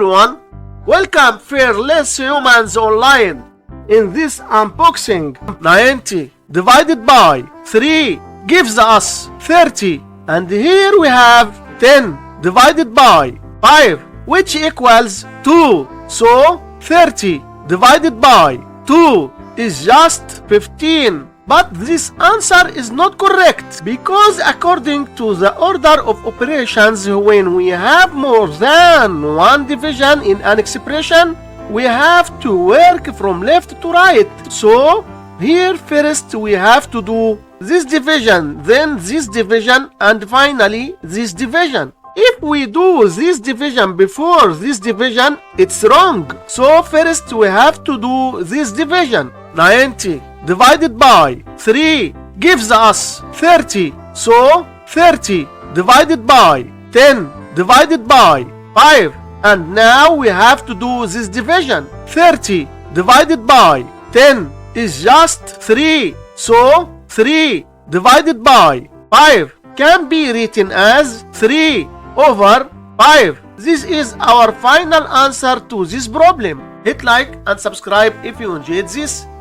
everyone, welcome Fearless Humans Online. In this unboxing, 90 divided by 3 gives us 30, and here we have 10 divided by 5, which equals 2. So 30 divided by 2 is just 15. But this answer is not correct, because according to the order of operations, when we have more than one division in an expression, we have to work from left to right. So here first we have to do this division, then this division, and finally this division. If we do this division before this division, it's wrong. So first we have to do this division. 90 divided by 3 gives us 30. So 30 divided by 10 divided by 5. And now we have to do this division. 30 divided by 10 is just 3. So 3 divided by 5 can be written as 3 over 5. This is our final answer to this problem. Hit like and subscribe if you enjoyed this.